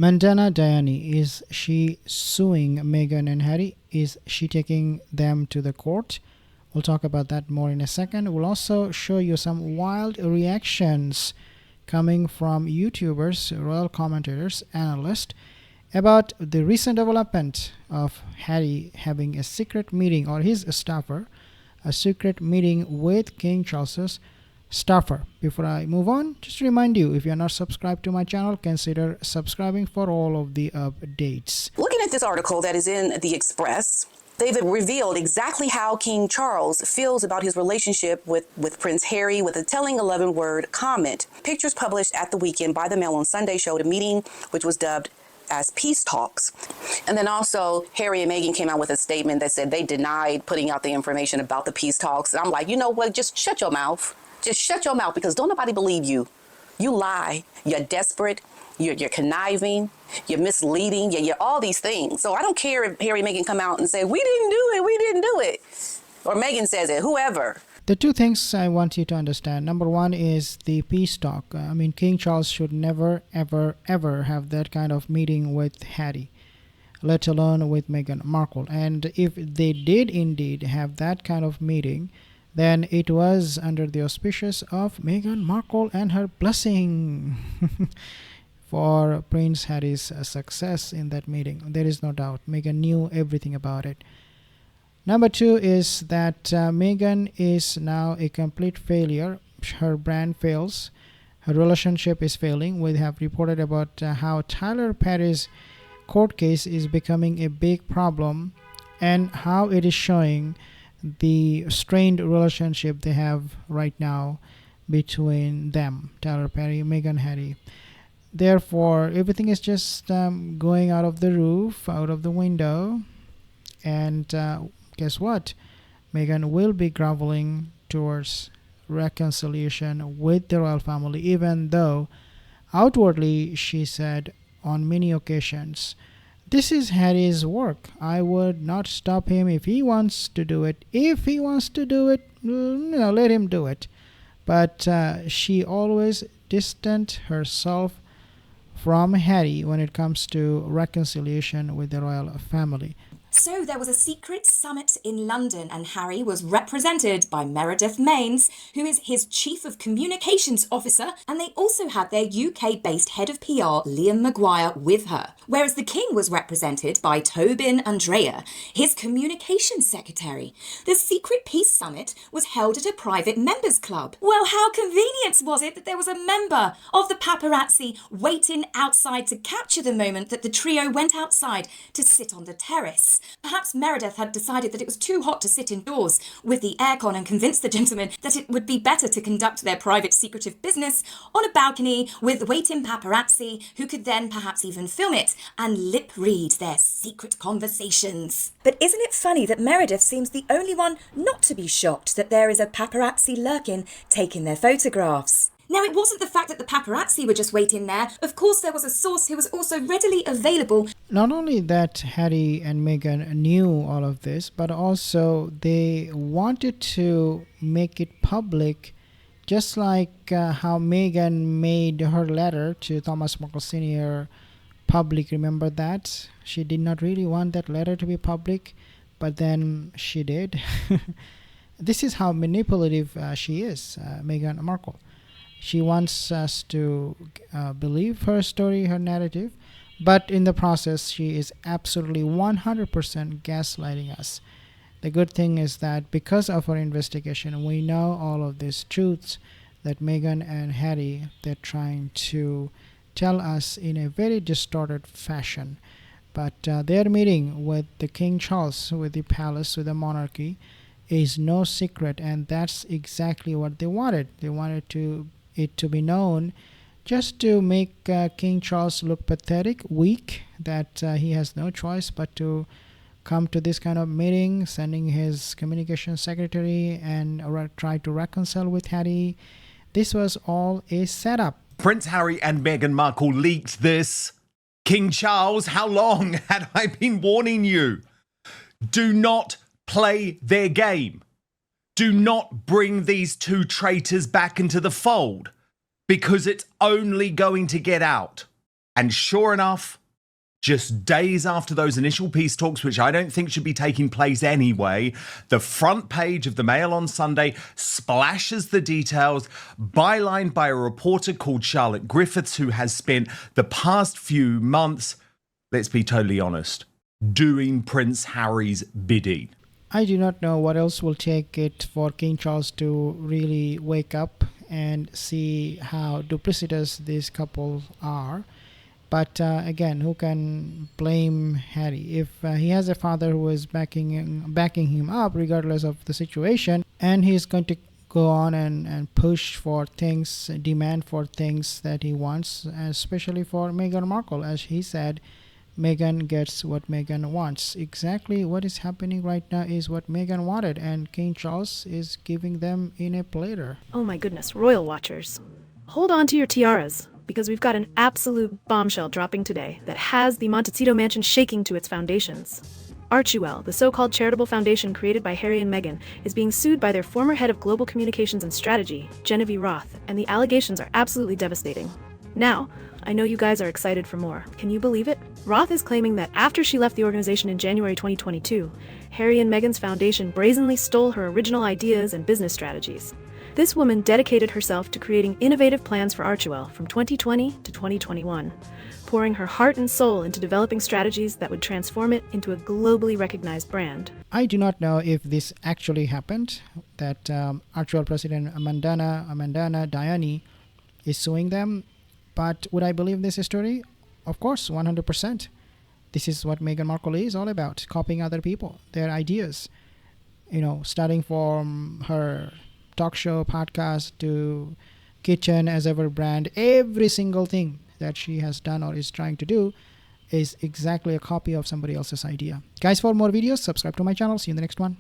Mandana Dayani, is she suing Meghan and Harry? Is she taking them to the court? We'll talk about that more in a second. We'll also show you some wild reactions coming from YouTubers, royal commentators, analysts about the recent development of Harry having a secret meeting, or his staffer, a secret meeting with King Charles's staffer. Before I move on, just to remind you, if you're not subscribed to my channel, consider subscribing for all of the updates. Looking at this article that is in the Express, they've revealed exactly how King Charles feels about his relationship with Prince Harry, with a telling 11-word comment. Pictures published at the weekend by the Mail on Sunday showed a meeting which was dubbed as peace talks. And then also Harry and Meghan came out with a statement that said they denied putting out the information about the peace talks. And I'm like, you know what, just shut your mouth. Just shut your mouth, because don't nobody believe you. You lie. You're desperate. You're conniving. You're misleading. You're all these things. So I don't care if Harry and Meghan come out and say, we didn't do it. We didn't do it. Or Meghan says it, whoever. The two things I want you to understand. Number one is the peace talk. I mean, King Charles should never, ever, ever have that kind of meeting with Harry, let alone with Meghan Markle. And if they did indeed have that kind of meeting, then it was under the auspices of Meghan Markle and her blessing for Prince Harry's success in that meeting. There is no doubt. Meghan knew everything about it. Number two is that Meghan is now a complete failure. Her brand fails. Her relationship is failing. We have reported about how Tyler Perry's court case is becoming a big problem, and how it is showing the strained relationship they have right now between them, Tyler Perry, Meghan, Harry. Therefore, everything is just going out of the roof, out of the window, and guess what? Meghan will be groveling towards reconciliation with the royal family, even though outwardly she said on many occasions, this is Harry's work. I would not stop him if he wants to do it. If he wants to do it, let him do it. But she always distanced herself from Harry when it comes to reconciliation with the royal family. So there was a secret summit in London, and Harry was represented by Meredith Maines, who is his Chief of Communications Officer, and they also had their UK-based head of PR, Liam Maguire, with her. Whereas the King was represented by Tobin Andrea, his Communications Secretary. The secret peace summit was held at a private members club. Well, how convenient was it that there was a member of the paparazzi waiting outside to capture the moment that the trio went outside to sit on the terrace. Perhaps Meredith had decided that it was too hot to sit indoors with the aircon and convinced the gentlemen that it would be better to conduct their private secretive business on a balcony with waiting paparazzi who could then perhaps even film it and lip read their secret conversations. But isn't it funny that Meredith seems the only one not to be shocked that there is a paparazzi lurking taking their photographs? Now, it wasn't the fact that the paparazzi were just waiting there. Of course, there was a source who was also readily available. Not only that Harry and Meghan knew all of this, but also they wanted to make it public, just like how Meghan made her letter to Thomas Markle Sr. public. Remember that? She did not really want that letter to be public, but then she did. This is how manipulative she is, Meghan Markle. She wants us to believe her story, her narrative, but in the process, she is absolutely 100% gaslighting us. The good thing is that because of our investigation, we know all of these truths that Meghan and Harry, they're trying to tell us in a very distorted fashion. But their meeting with the King Charles, with the palace, with the monarchy, is no secret, and that's exactly what they wanted. They wanted it to be known, just to make King Charles look pathetic, weak, that he has no choice but to come to this kind of meeting, sending his communication secretary and try to reconcile with Harry. This was all a setup. Prince Harry and Meghan Markle leaked this. King Charles, how long had I been warning you? Do not play their game. Do not bring these two traitors back into the fold, because it's only going to get out. And sure enough, just days after those initial peace talks, which I don't think should be taking place anyway, the front page of the Mail on Sunday splashes the details, bylined by a reporter called Charlotte Griffiths, who has spent the past few months, let's be totally honest, doing Prince Harry's bidding. I do not know what else will take it for King Charles to really wake up and see how duplicitous these couples are. But again, who can blame Harry? If he has a father who is backing him up regardless of the situation, and he's going to go on and push for things, demand for things that he wants, especially for Meghan Markle. As he said, Meghan gets what Meghan wants. Exactly what is happening right now is what Meghan wanted, and King Charles is giving them in a platter. Oh my goodness, royal watchers. Hold on to your tiaras, because we've got an absolute bombshell dropping today that has the Montecito mansion shaking to its foundations. Archewell, the so-called charitable foundation created by Harry and Meghan, is being sued by their former head of global communications and strategy, Genevieve Roth, and the allegations are absolutely devastating. Now, I know you guys are excited for more. Can you believe it? Roth is claiming that after she left the organization in January 2022, Harry and Meghan's foundation brazenly stole her original ideas and business strategies. This woman dedicated herself to creating innovative plans for Archewell from 2020 to 2021, pouring her heart and soul into developing strategies that would transform it into a globally recognized brand. I do not know if this actually happened, that Archewell President Amandana Diani is suing them, but would I believe this story? Of course, 100%. This is what Meghan Markle is all about, copying other people, their ideas. Starting from her talk show, podcast, to kitchen as ever brand, every single thing that she has done or is trying to do is exactly a copy of somebody else's idea. Guys, for more videos, subscribe to my channel. See you in the next one.